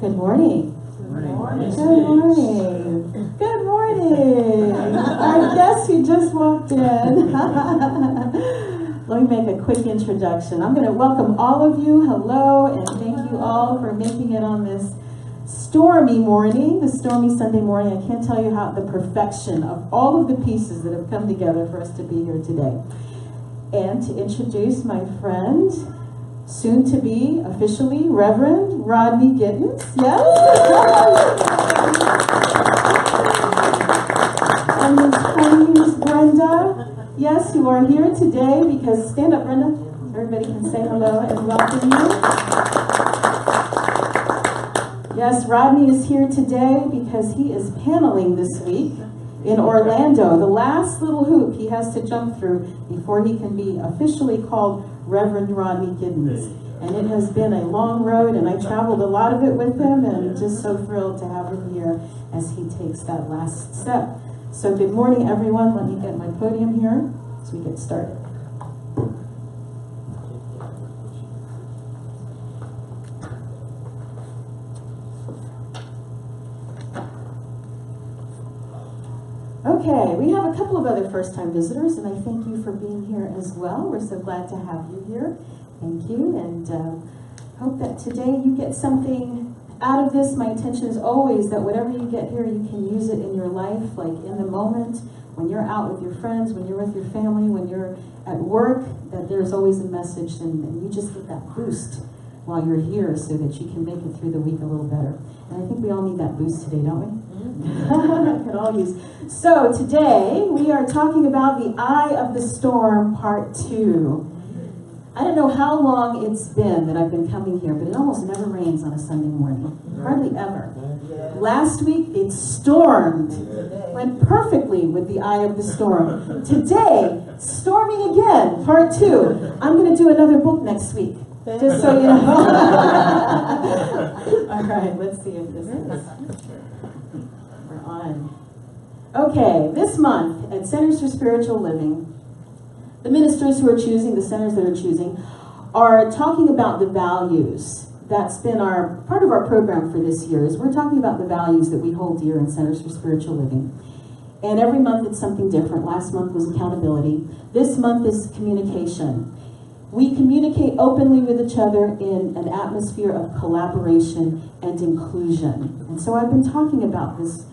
Good morning. Good morning. Good morning. Good morning. Our guest who just walked in. Let me make a quick introduction. I'm going to welcome all of you. Hello, and thank you all for making it on this stormy morning, the stormy Sunday morning. I can't tell you how the perfection of all of the pieces that have come together for us to be here today. And to introduce my friend, soon to be officially Reverend Rodney Gittens. Yes? And his honey, Miss Brenda. Yes, you are here today because, stand up, Brenda. Everybody can say hello and welcome you. Yes, Rodney is here today because he is paneling this week in Orlando, the last little hoop he has to jump through before he can be officially called Reverend Rodney Giddens. And it has been a long road, and I traveled a lot of it with him, and just so thrilled to have him here as he takes that last step. So good morning, everyone. Let me get my podium here as we get started. Okay, we have a couple of other first-time visitors, and I thank you for being here as well. We're so glad to have you here. Thank you, and hope that today you get something out of this. My intention is always that whatever you get here, you can use it in your life, like in the moment, when you're out with your friends, when you're with your family, when you're at work, that there's always a message, and you just get that boost while you're here so that you can make it through the week a little better. And I think we all need that boost today, don't we? Could all use. So today we are talking about the Eye of the Storm, Part 2. I don't know how long it's been that I've been coming here, but it almost never rains on a Sunday morning. Hardly ever. Last week it stormed. Went perfectly with the Eye of the Storm. Today, storming again, Part 2. I'm going to do another book next week. Just so you know. All right, let's see if this is. We're on. Okay, this month at Centers for Spiritual Living, the ministers who are choosing, the centers that are choosing, are talking about the values. That's been part of our program for this year, is we're talking about the values that we hold dear in Centers for Spiritual Living. And every month it's something different. Last month was accountability. This month is communication. We communicate openly with each other in an atmosphere of collaboration and inclusion. And so I've been talking about this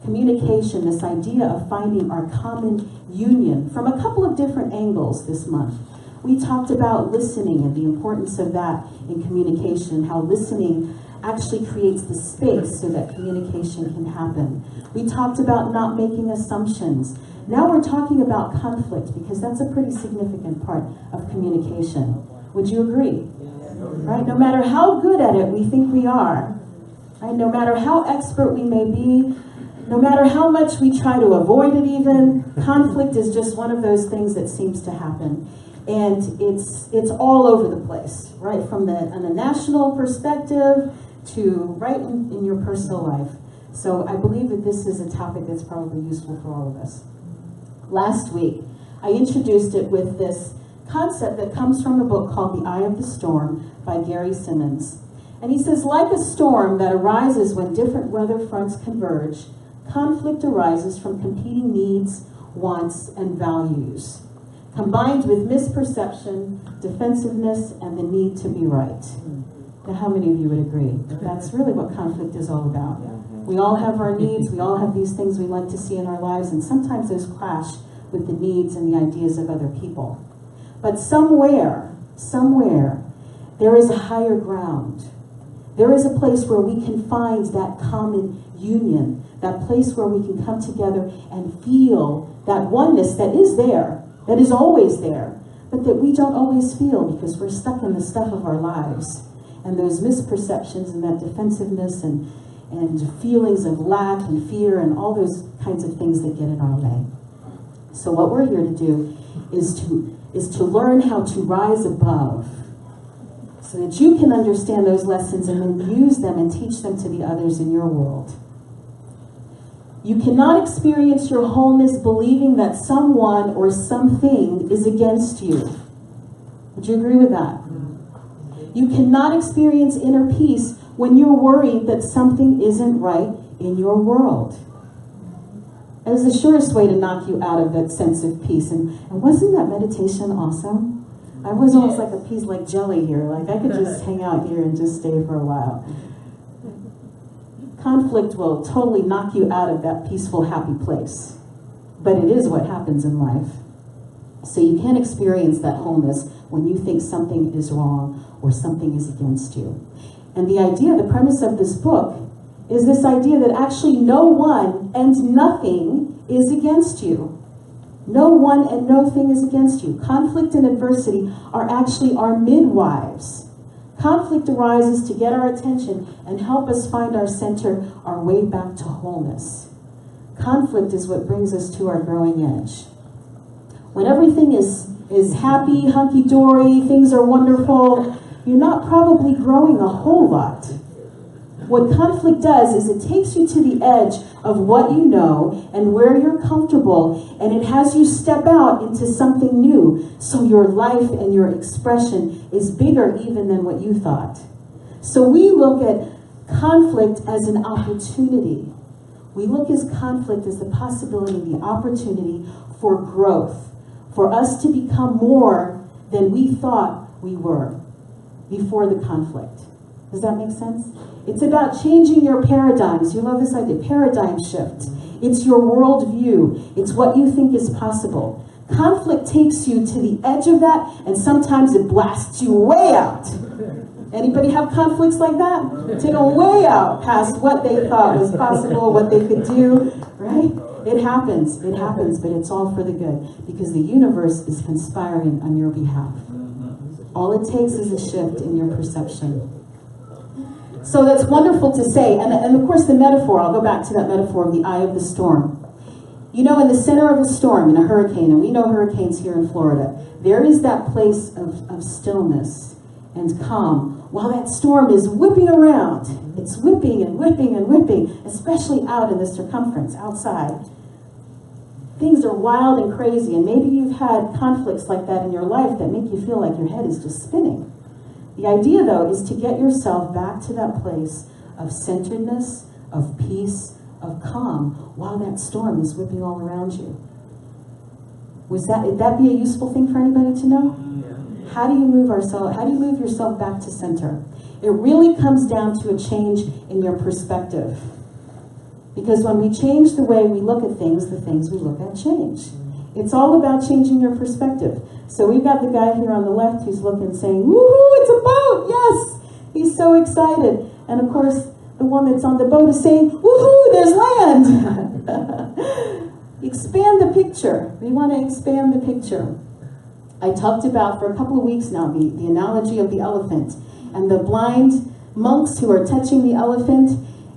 communication, this idea of finding our common union from a couple of different angles this month. We talked about listening and the importance of that in communication, how listening actually creates the space so that communication can happen. We talked about not making assumptions. Now we're talking about conflict because that's a pretty significant part of communication. Would you agree? Right? No matter how good at it we think we are, right? No matter how expert we may be, no matter how much we try to avoid it even, conflict is just one of those things that seems to happen. And it's all over the place, right? From on a national perspective to right in your personal life. So I believe that this is a topic that's probably useful for all of us. Last week, I introduced it with this concept that comes from a book called The Eye of the Storm by Gary Simmons. And he says, like a storm that arises when different weather fronts converge, conflict arises from competing needs, wants, and values, combined with misperception, defensiveness, and the need to be right. Now, how many of you would agree? That's really what conflict is all about. We all have our needs, we all have these things we like to see in our lives, and sometimes those clash with the needs and the ideas of other people. But somewhere, there is a higher ground. There is a place where we can find that common union, that place where we can come together and feel that oneness that is there, that is always there, but that we don't always feel because we're stuck in the stuff of our lives. And those misperceptions and that defensiveness and feelings of lack and fear and all those kinds of things that get in our way. So what we're here to do is to learn how to rise above so that you can understand those lessons and then use them and teach them to the others in your world. You cannot experience your wholeness believing that someone or something is against you. Would you agree with that? You cannot experience inner peace when you're worried that something isn't right in your world. It is the surest way to knock you out of that sense of peace. And wasn't that meditation awesome? I was almost like a piece like jelly here. Like I could just hang out here and just stay for a while. Conflict will totally knock you out of that peaceful, happy place. But it is what happens in life. So you can't experience that wholeness when you think something is wrong or something is against you. And the idea, the premise of this book, is this idea that actually no one and nothing is against you. No one and no thing is against you. Conflict and adversity are actually our midwives. Conflict arises to get our attention and help us find our center, our way back to wholeness. Conflict is what brings us to our growing edge. When everything is happy, hunky-dory, things are wonderful, you're not probably growing a whole lot. What conflict does is it takes you to the edge of what you know and where you're comfortable, and it has you step out into something new, so your life and your expression is bigger even than what you thought. So we look at conflict as an opportunity. We look at conflict as the possibility, the opportunity for growth, for us to become more than we thought we were before the conflict. Does that make sense? It's about changing your paradigms. You love this idea, paradigm shift. It's your worldview. It's what you think is possible. Conflict takes you to the edge of that, and sometimes it blasts you way out. Anybody have conflicts like that? Take them way out past what they thought was possible, what they could do, right? It happens, but it's all for the good, because the universe is conspiring on your behalf. All it takes is a shift in your perception. So that's wonderful to say. And of course the metaphor, I'll go back to that metaphor of the eye of the storm. You know, in the center of a storm, in a hurricane, and we know hurricanes here in Florida, there is that place of stillness and calm while that storm is whipping around. It's whipping and whipping and whipping, especially out in the circumference, outside. Things are wild and crazy, and maybe you've had conflicts like that in your life that make you feel like your head is just spinning. The idea, though, is to get yourself back to that place of centeredness, of peace, of calm, while that storm is whipping all around you. Would that be a useful thing for anybody to know? Yeah. How do you move yourself back to center? It really comes down to a change in your perspective. Because when we change the way we look at things, the things we look at change. It's all about changing your perspective. So we've got the guy here on the left who's looking, saying, woohoo, it's a boat, yes! He's so excited. And of course, the one that's on the boat is saying, woohoo, there's land! Expand the picture. We want to expand the picture. I talked about for a couple of weeks now the analogy of the elephant and the blind monks who are touching the elephant,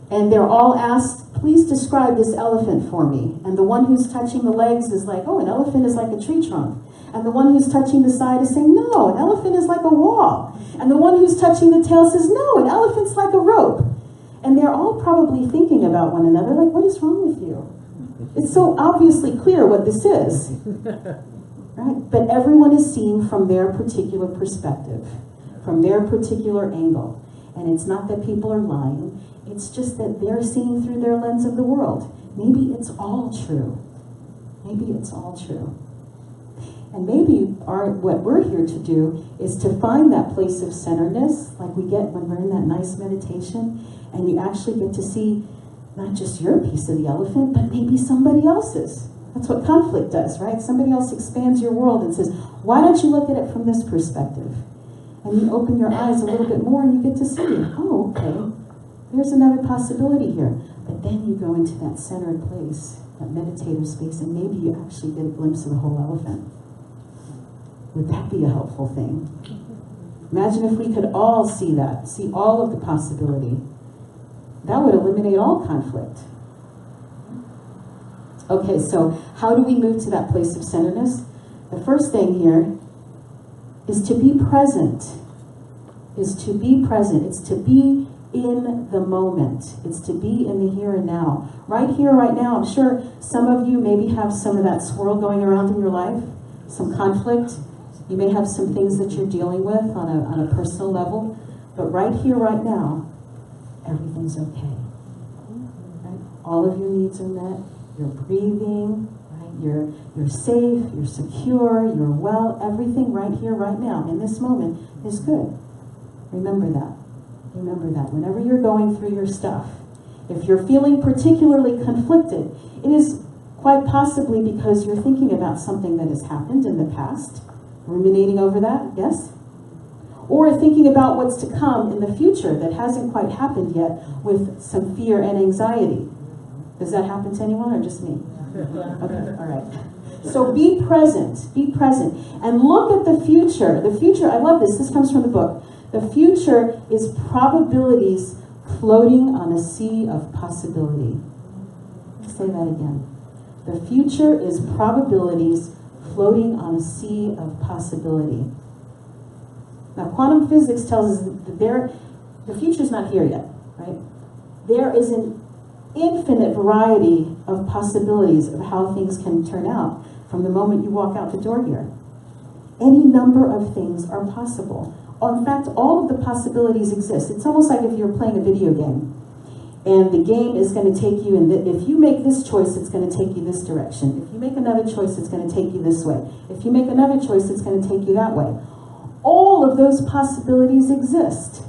and they're all asked, please describe this elephant for me. And the one who's touching the legs is like, oh, an elephant is like a tree trunk. And the one who's touching the side is saying, no, an elephant is like a wall. And the one who's touching the tail says, no, an elephant's like a rope. And they're all probably thinking about one another, like, what is wrong with you? It's so obviously clear what this is. Right? But everyone is seeing from their particular perspective, from their particular angle. And it's not that people are lying. It's just that they're seeing through their lens of the world. Maybe it's all true. Maybe it's all true. And maybe what we're here to do is to find that place of centeredness, like we get when we're in that nice meditation, and you actually get to see not just your piece of the elephant, but maybe somebody else's. That's what conflict does, right? Somebody else expands your world and says, why don't you look at it from this perspective? And you open your eyes a little bit more and you get to see, oh, okay, there's another possibility here. But then you go into that centered place, that meditative space, and maybe you actually get a glimpse of the whole elephant. Would that be a helpful thing? Imagine if we could all see that, see all of the possibility. That would eliminate all conflict. Okay, so how do we move to that place of centeredness? The first thing here is to be present. It's to be in the moment. It's to be in the here and now. Right here, right now. I'm sure some of you maybe have some of that swirl going around in your life, some conflict. You may have some things that you're dealing with on a personal level. But right here, right now, everything's okay. Right? All of your needs are met. You're breathing. Right? You're safe. You're secure. You're well. Everything right here, right now, in this moment, is good. Remember that. Remember that. Whenever you're going through your stuff, if you're feeling particularly conflicted, it is quite possibly because you're thinking about something that has happened in the past, ruminating over that, yes? Or thinking about what's to come in the future that hasn't quite happened yet with some fear and anxiety. Does that happen to anyone or just me? Okay, all right. So be present, and look at the future. The future, I love this comes from the book. The future is probabilities floating on a sea of possibility. Say that again. The future is probabilities floating on a sea of possibility. Now, quantum physics tells us that the future's not here yet, right? There is an infinite variety of possibilities of how things can turn out from the moment you walk out the door here. Any number of things are possible. In fact, all of the possibilities exist. It's almost like if you're playing a video game, and the game is going to take you if you make this choice, it's going to take you this direction. If you make another choice, it's going to take you this way. If you make another choice, it's going to take you that way. All of those possibilities exist.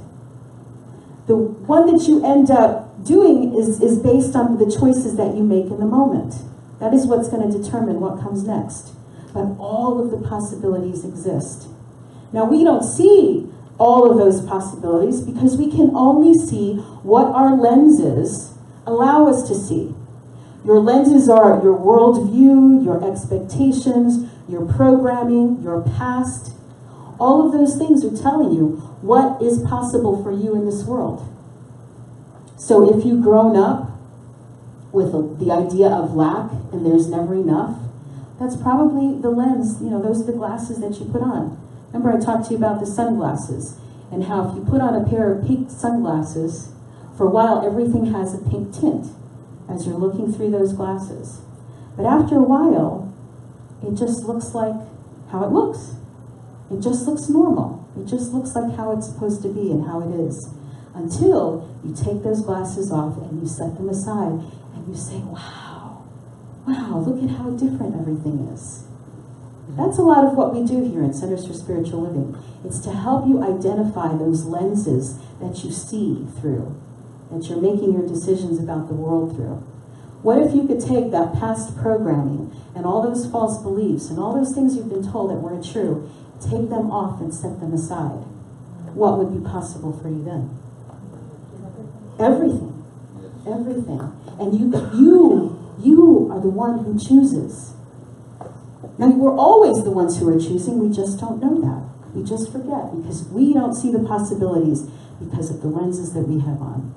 The one that you end up doing is based on the choices that you make in the moment. That is what's going to determine what comes next. But all of the possibilities exist. Now, we don't see all of those possibilities because we can only see what our lenses allow us to see. Your lenses are your worldview, your expectations, your programming, your past. All of those things are telling you what is possible for you in this world. So if you've grown up with the idea of lack and there's never enough, that's probably the lens, those are the glasses that you put on. Remember I talked to you about the sunglasses and how if you put on a pair of pink sunglasses, for a while everything has a pink tint as you're looking through those glasses. But after a while, it just looks like how it looks. It just looks normal. It just looks like how it's supposed to be and how it is. Until you take those glasses off and you set them aside and you say, wow, look at how different everything is. That's a lot of what we do here in Centers for Spiritual Living. It's to help you identify those lenses that you see through, that you're making your decisions about the world through. What if you could take that past programming and all those false beliefs and all those things you've been told that weren't true, take them off and set them aside? What would be possible for you then? Everything. Everything. And you are the one who chooses. Now, we're always the ones who are choosing, we just don't know that. We just forget because we don't see the possibilities because of the lenses that we have on.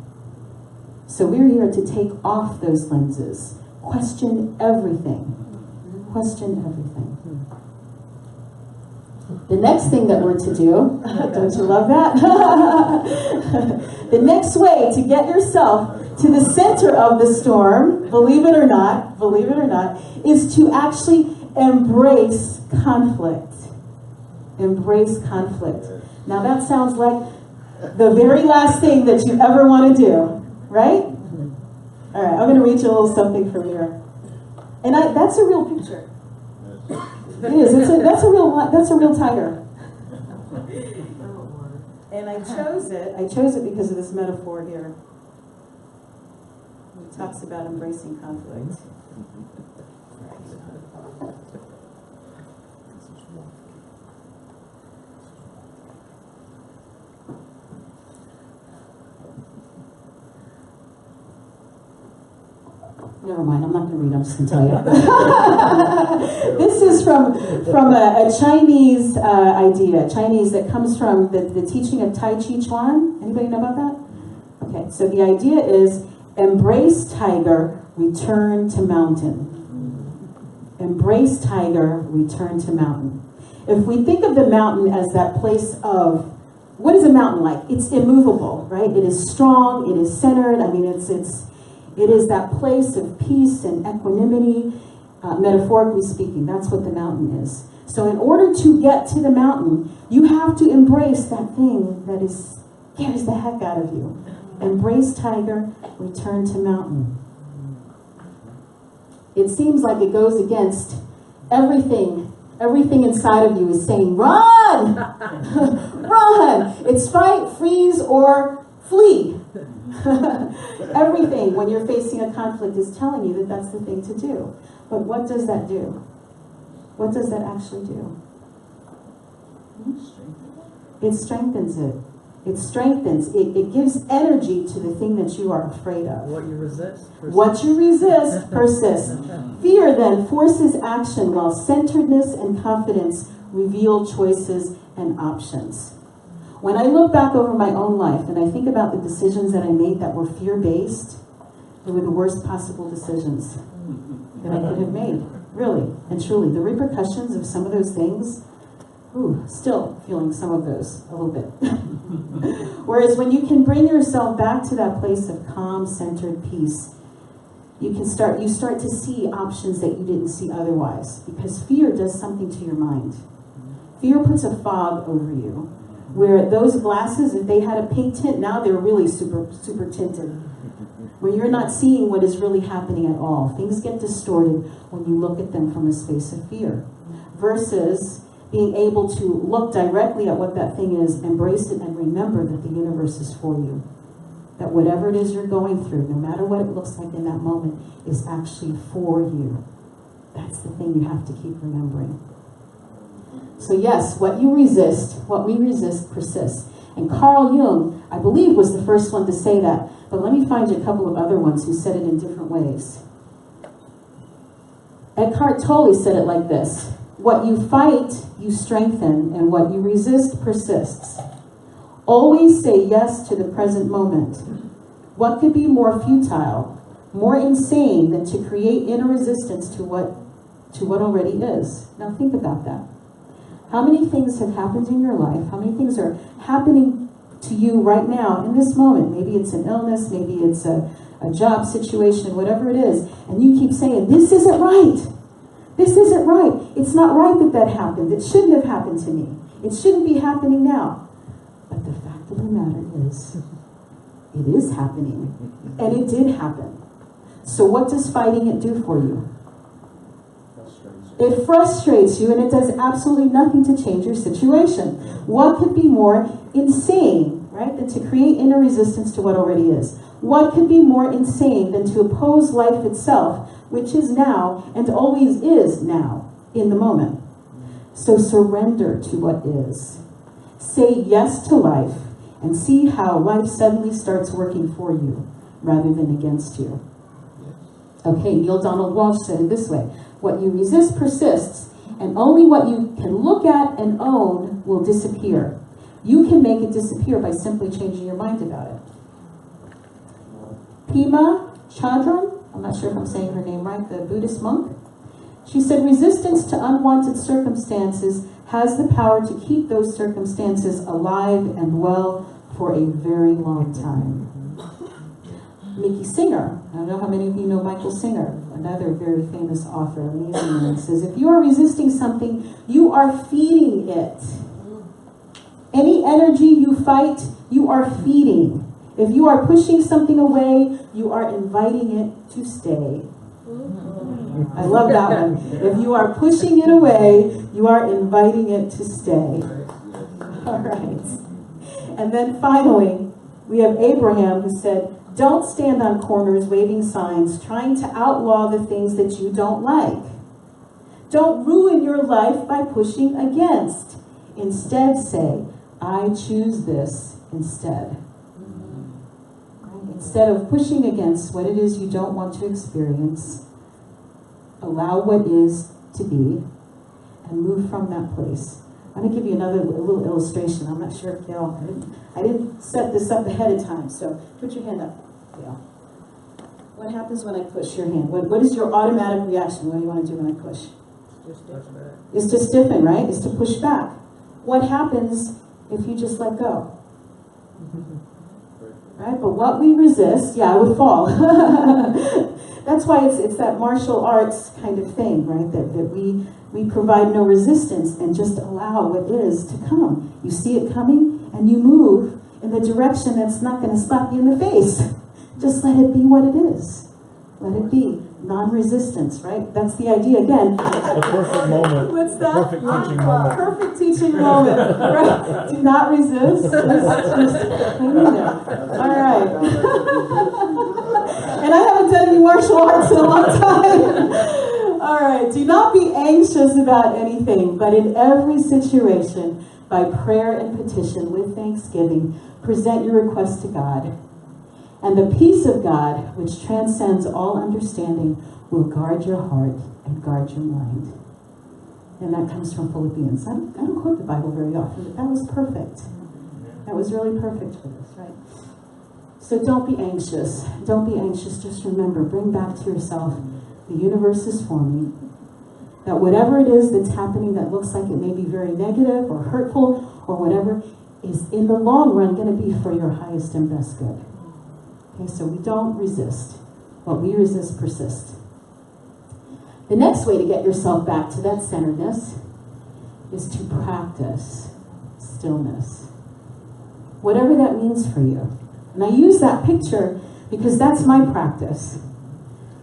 So we're here to take off those lenses. Question everything. Question everything. The next thing that we're to do, don't you love that? The next way to get yourself to the center of the storm, believe it or not, is to actually embrace conflict. Embrace conflict. Now that sounds like the very last thing that you ever want to do, right? All right, I'm going to read you a little something from here. And that's a real picture. It is. That's a real tiger. And I chose it because of this metaphor here. It talks about embracing conflict. Never mind, I'm not going to read, I'm just going to tell you. This is from a Chinese idea, that comes from the teaching of Tai Chi Chuan. Anybody know about that? Okay, so the idea is, embrace tiger, return to mountain. Embrace tiger, return to mountain. If we think of the mountain as that place of, what is a mountain like? It's immovable, right? It is strong, it is centered, it is that place of peace and equanimity, metaphorically speaking. That's what the mountain is. So in order to get to the mountain, you have to embrace that thing that scares the heck out of you. Embrace tiger, return to mountain. It seems like it goes against everything. Everything inside of you is saying, run! Run! It's fight, freeze, or flee. Everything, when you're facing a conflict, is telling you that that's the thing to do. But what does that do? What does that actually do? It strengthens it. It strengthens. It gives energy to the thing that you are afraid of. What you resist persists. What you resist persists. Fear then forces action, while centeredness and confidence reveal choices and options. When I look back over my own life and I think about the decisions that I made that were fear-based, they were the worst possible decisions that I could have made. Really and truly. The repercussions of some of those things, still feeling some of those a little bit. Whereas when you can bring yourself back to that place of calm, centered peace, you start to see options that you didn't see otherwise. Because fear does something to your mind. Fear puts a fog over you, where those glasses, if they had a pink tint, now they're really super, super tinted. Where you're not seeing what is really happening at all. Things get distorted when you look at them from a space of fear. Versus being able to look directly at what that thing is, embrace it, and remember that the universe is for you. That whatever it is you're going through, no matter what it looks like in that moment, is actually for you. That's the thing you have to keep remembering. So yes, what we resist persists. And Carl Jung, I believe, was the first one to say that. But let me find you a couple of other ones who said it in different ways. Eckhart Tolle said it like this: what you fight, you strengthen, and what you resist persists. Always say yes to the present moment. What could be more futile, more insane than to create inner resistance to what already is? Now think about that. How many things have happened in your life? How many things are happening to you right now in this moment? Maybe it's an illness, maybe it's a job situation, whatever it is, and you keep saying, this isn't right. This isn't right. It's not right that happened. It shouldn't have happened to me. It shouldn't be happening now. But the fact of the matter is, it is happening. And it did happen. So what does fighting it do for you? It frustrates you, and it does absolutely nothing to change your situation. What could be more insane, right, than to create inner resistance to what already is? What could be more insane than to oppose life itself, which is now and always is now, in the moment? So surrender to what is. Say yes to life, and see how life suddenly starts working for you, rather than against you. Okay, Neil Donald Walsh said it this way: what you resist persists, and only what you can look at and own will disappear. You can make it disappear by simply changing your mind about it. Pema Chodron, I'm not sure if I'm saying her name right, the Buddhist monk, she said, resistance to unwanted circumstances has the power to keep those circumstances alive and well for a very long time. Mickey Singer, I don't know how many of you know Michael Singer, another very famous author, amazing man, says, if you are resisting something, you are feeding it. Any energy you fight, you are feeding. If you are pushing something away, you are inviting it to stay. I love that one. If you are pushing it away, you are inviting it to stay. All right. And then finally, we have Abraham, who said, don't stand on corners waving signs, trying to outlaw the things that you don't like. Don't ruin your life by pushing against. Instead say, I choose this instead. Instead of pushing against what it is you don't want to experience, allow what is to be and move from that place. I'm going to give you another little illustration. I'm not sure if y'all, I didn't set this up ahead of time, so put your hand up. Yeah. What happens when I push your hand? What is your automatic reaction? What do you want to do when I push? It's to stiffen, right? It's to push back. What happens if you just let go? Right? But what we resist, I would fall. That's why it's that martial arts kind of thing, right? That we provide no resistance and just allow what is to come. You see it coming and you move in the direction that's not going to slap you in the face. Just let it be what it is. Let it be. Non-resistance, right? That's the idea again. The perfect moment. What's that? Perfect teaching moment. Perfect teaching moment. Right? Do not resist. Just hang in there. All right. And I haven't done any martial arts in a long time. All right. Do not be anxious about anything, but in every situation, by prayer and petition with thanksgiving, present your request to God. And the peace of God, which transcends all understanding, will guard your heart and guard your mind. And that comes from Philippians. I don't quote the Bible very often, but that was perfect. That was really perfect for this, right? So don't be anxious. Don't be anxious. Just remember, bring back to yourself, the universe is forming. That whatever it is that's happening that looks like it may be very negative or hurtful or whatever, is in the long run going to be for your highest and best good. Okay, so we don't resist. What we resist persists. The next way to get yourself back to that centeredness is to practice stillness. Whatever that means for you. And I use that picture because that's my practice.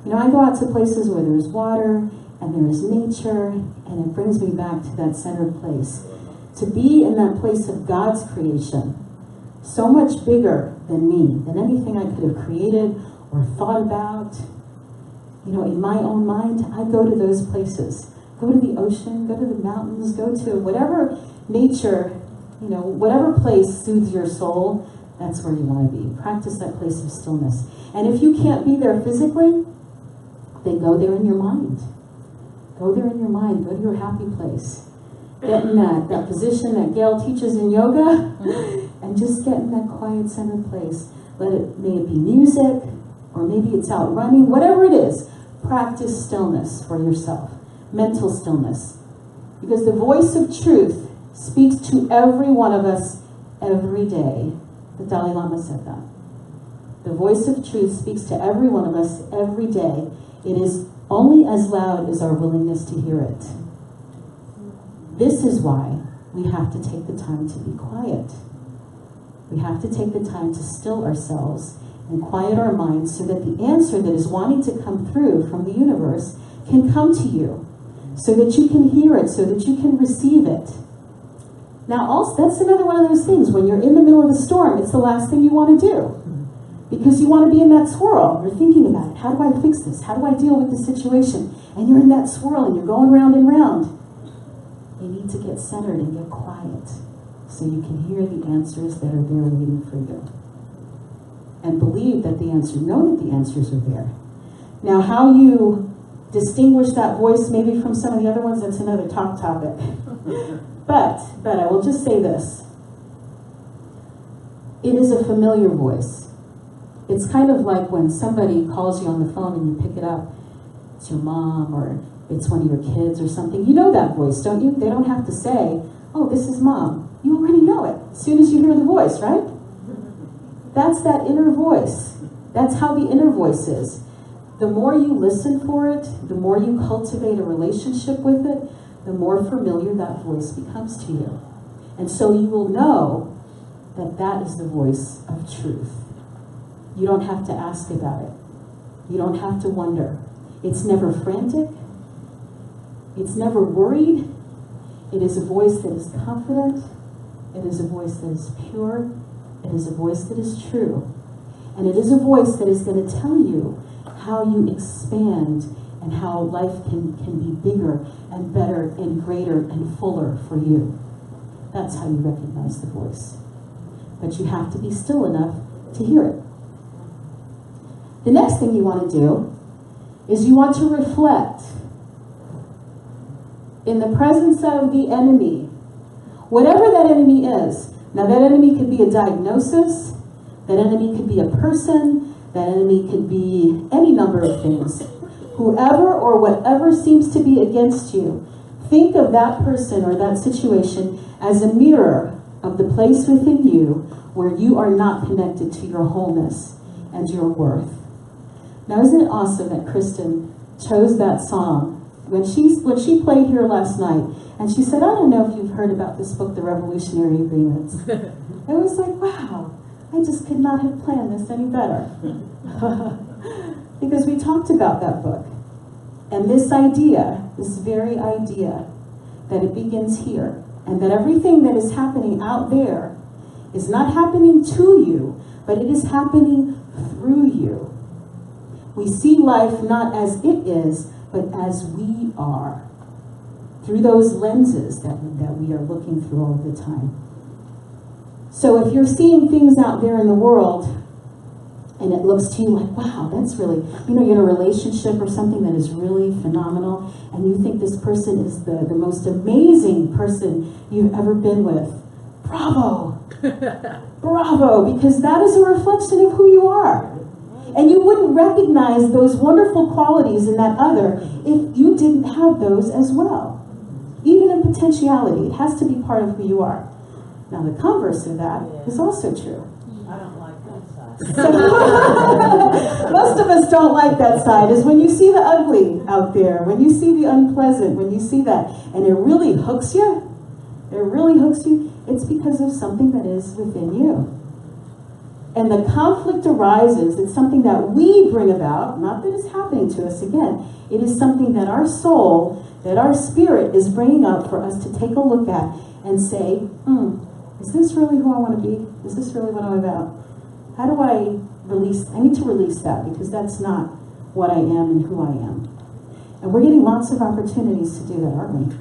You know, I go out to places where there's water and there is nature, and it brings me back to that centered place. To be in that place of God's creation, so much bigger than me, than anything I could have created or thought about. You know, in my own mind, I go to those places. Go to the ocean, go to the mountains, go to whatever nature, you know, whatever place soothes your soul, that's where you want to be. Practice that place of stillness. And if you can't be there physically, then go there in your mind. Go there in your mind. Go to your happy place. Get in that position that Gail teaches in yoga, and just get in that quiet centered place. May it be music, or maybe it's out running, whatever it is. Practice stillness for yourself. Mental stillness. Because the voice of truth speaks to every one of us every day. The Dalai Lama said that. The voice of truth speaks to every one of us every day. It is only as loud as our willingness to hear it. This is why we have to take the time to be quiet. We have to take the time to still ourselves and quiet our minds so that the answer that is wanting to come through from the universe can come to you, so that you can hear it, so that you can receive it. Now, also, that's another one of those things. When you're in the middle of a storm, it's the last thing you want to do. Because you want to be in that swirl. You're thinking about it. How do I fix this? How do I deal with the situation? And you're in that swirl and you're going round and round. You need to get centered and get quiet so you can hear the answers that are there waiting for you. And believe that the answer, know that the answers are there. Now, how you distinguish that voice maybe from some of the other ones, that's another topic. But I will just say this. It is a familiar voice. It's kind of like when somebody calls you on the phone and you pick it up. It's your mom or it's one of your kids or something. You know that voice, don't you? They don't have to say, oh, this is mom. You already know it as soon as you hear the voice, right? That's that inner voice. That's how the inner voice is. The more you listen for it, the more you cultivate a relationship with it, the more familiar that voice becomes to you. And so you will know that that is the voice of truth. You don't have to ask about it. You don't have to wonder. It's never frantic. It's never worried. It is a voice that is confident. It is a voice that is pure. It is a voice that is true. And it is a voice that is going to tell you how you expand and how life can be bigger and better and greater and fuller for you. That's how you recognize the voice. But you have to be still enough to hear it. The next thing you want to do is you want to reflect in the presence of the enemy, whatever that enemy is. Now that enemy could be a diagnosis, that enemy could be a person, that enemy could be any number of things. Whoever or whatever seems to be against you, think of that person or that situation as a mirror of the place within you where you are not connected to your wholeness and your worth. Now, isn't it awesome that Kristen chose that song? When she played here last night, And she said, I don't know if you've heard about this book, The Revolutionary Agreements. It was like, wow, I just could not have planned this any better. Because we talked about that book. And this idea, this very idea, that it begins here, and that everything that is happening out there is not happening to you, but it is happening through you. We see life not as it is, but as we are, through those lenses that we are looking through all the time. So if you're seeing things out there in the world, and it looks to you like, wow, that's really, you're in a relationship or something that is really phenomenal, and you think this person is the most amazing person you've ever been with. Bravo! Bravo! Because that is a reflection of who you are. And you wouldn't recognize those wonderful qualities in that other if you didn't have those as well. Even in potentiality, it has to be part of who you are. Now the converse of that is also true. I don't like that side. So, most of us don't like that side, is when you see the ugly out there, when you see the unpleasant, when you see that, and it really hooks you, it's because of something that is within you. And the conflict arises, it's something that we bring about, not that it's happening to us again. It is something that our soul, that our spirit is bringing up for us to take a look at and say, is this really who I want to be? Is this really what I'm about? How do I release? I need to release that, because that's not what I am and who I am. And we're getting lots of opportunities to do that, aren't we?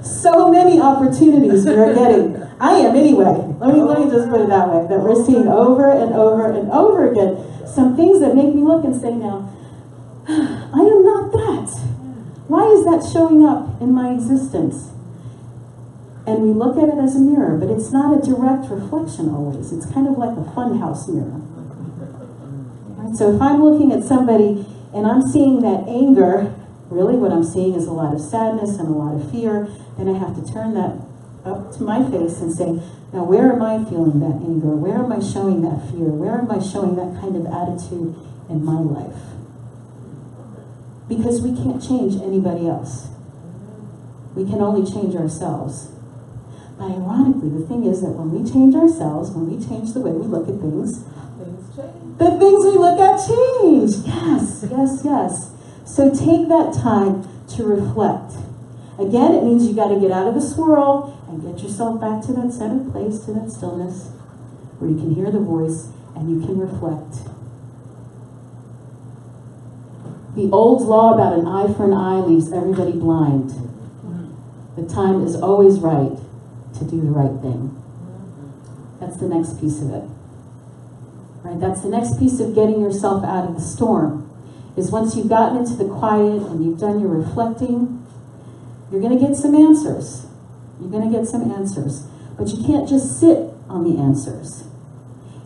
So many opportunities we are getting. I am anyway. Let me just put it that way. That we're seeing over and over and over again some things that make me look and say, now, I am not that. Why is that showing up in my existence? And we look at it as a mirror, but it's not a direct reflection always. It's kind of like a funhouse mirror. Right? So if I'm looking at somebody and I'm seeing that anger, really what I'm seeing is a lot of sadness and a lot of fear, then I have to turn that up to my face and say, now where am I feeling that anger? Where am I showing that fear? Where am I showing that kind of attitude in my life? Because we can't change anybody else. We can only change ourselves. But ironically, the thing is that when we change ourselves, when we change the way we look at things, the things we look at change. Yes, yes, yes. So take that time to reflect. Again, it means you got to get out of the swirl and get yourself back to that centered place, to that stillness, where you can hear the voice and you can reflect. The old law about an eye for an eye leaves everybody blind. The time is always right to do the right thing. That's the next piece of it. Right? That's the next piece of getting yourself out of the storm. Is once you've gotten into the quiet and you've done your reflecting, you're going to get some answers. You're going to get some answers. But you can't just sit on the answers.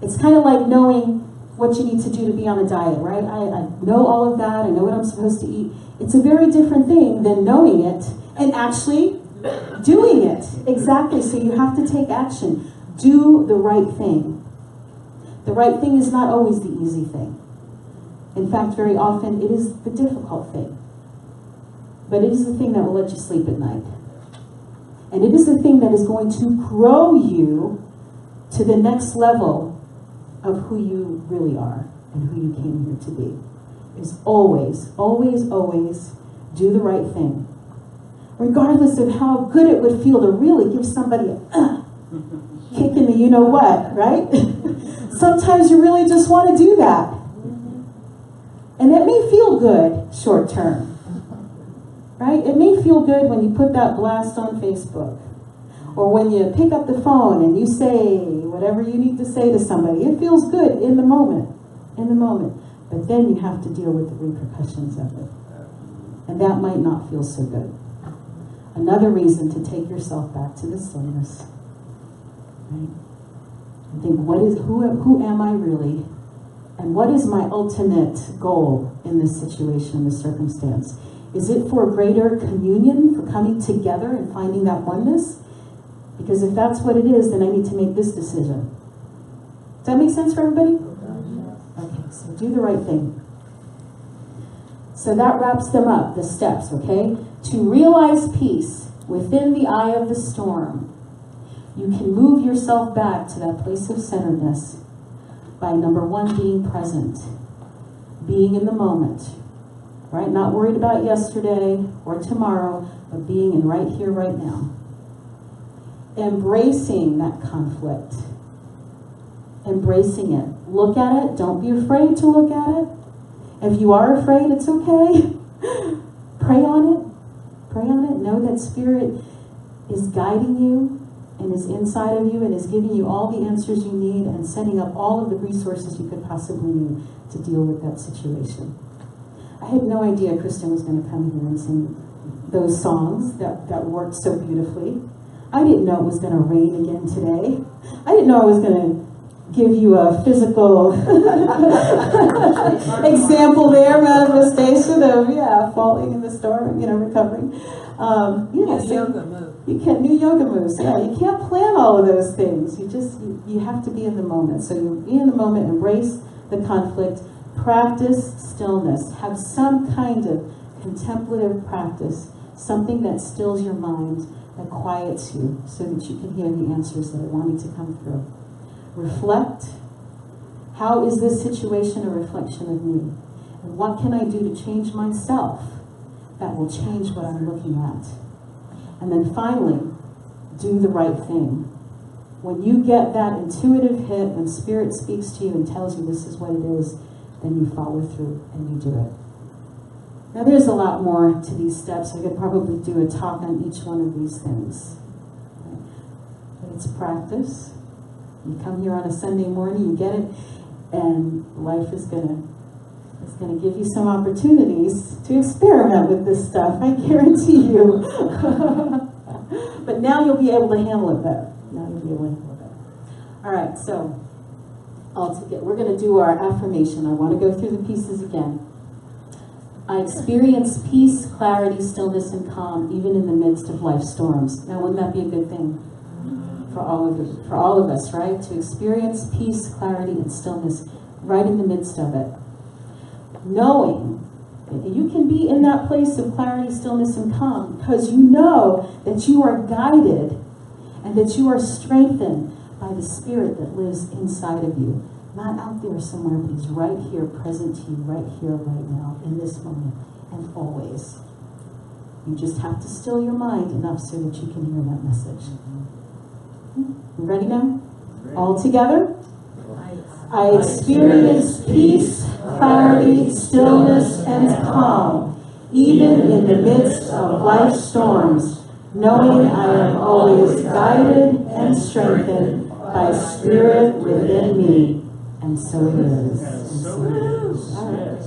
It's kind of like knowing what you need to do to be on a diet, right? I know all of that. I know what I'm supposed to eat. It's a very different thing than knowing it and actually doing it. Exactly. So you have to take action. Do the right thing. The right thing is not always the easy thing. In fact, very often it is the difficult thing. But it is the thing that will let you sleep at night. And it is the thing that is going to grow you to the next level of who you really are and who you came here to be. Is always, always, always do the right thing. Regardless of how good it would feel to really give somebody a kick in the you-know-what, right? Sometimes you really just want to do that. And it may feel good short term. Right? It may feel good when you put that blast on Facebook. Or when you pick up the phone and you say whatever you need to say to somebody. It feels good in the moment. In the moment. But then you have to deal with the repercussions of it. And that might not feel so good. Another reason to take yourself back to the stillness. Right? And think, who am I really? And what is my ultimate goal in this situation, this circumstance? Is it for greater communion, for coming together and finding that oneness? Because if that's what it is, then I need to make this decision. Does that make sense for everybody? Okay, so do the right thing. So that wraps them up, the steps, okay? To realize peace within the eye of the storm, you can move yourself back to that place of centeredness by number one, being present, being in the moment, right? Not worried about yesterday or tomorrow, but being in right here, right now. Embracing that conflict. Embracing it. Look at it. Don't be afraid to look at it. If you are afraid, it's okay. Pray on it. Pray on it. Know that Spirit is guiding you and is inside of you and is giving you all the answers you need and setting up all of the resources you could possibly need to deal with that situation. I had no idea Kristen was going to come here and sing those songs that worked so beautifully. I didn't know it was going to rain again today. I didn't know I was going to give you a physical example there, manifestation of, falling in the storm, recovering. Yoga move. You can't do yoga moves. Yeah, you can't plan all of those things. You have to be in the moment. So you be in the moment, embrace the conflict, practice stillness, have some kind of contemplative practice, something that stills your mind, that quiets you, so that you can hear the answers that are wanting to come through. Reflect. How is this situation a reflection of me? And what can I do to change myself that will change what I'm looking at? And then finally, do the right thing. When you get that intuitive hit, when Spirit speaks to you and tells you this is what it is, then you follow through and you do it. Now there's a lot more to these steps. I could probably do a talk on each one of these things. But it's practice. You come here on a Sunday morning, you get it, and life is gonna give you some opportunities to experiment with this stuff, I guarantee you. But now you'll be able to handle it better. All right, so we're going to do our affirmation. I want to go through the pieces again. I experience peace, clarity, stillness, and calm, even in the midst of life storms. Now, wouldn't that be a good thing for all of us, right? To experience peace, clarity, and stillness right in the midst of it. Knowing that you can be in that place of clarity, stillness, and calm because you know that you are guided and that you are strengthened by the Spirit that lives inside of you. Not out there somewhere, but He's right here, present to you, right here, right now, in this moment, and always. You just have to still your mind enough so that you can hear that message. You ready now? All together? I experience peace, clarity, stillness, and calm, even in the midst of life's storms, knowing I am always guided and strengthened by Spirit within me. And so it is. And so it is. All right.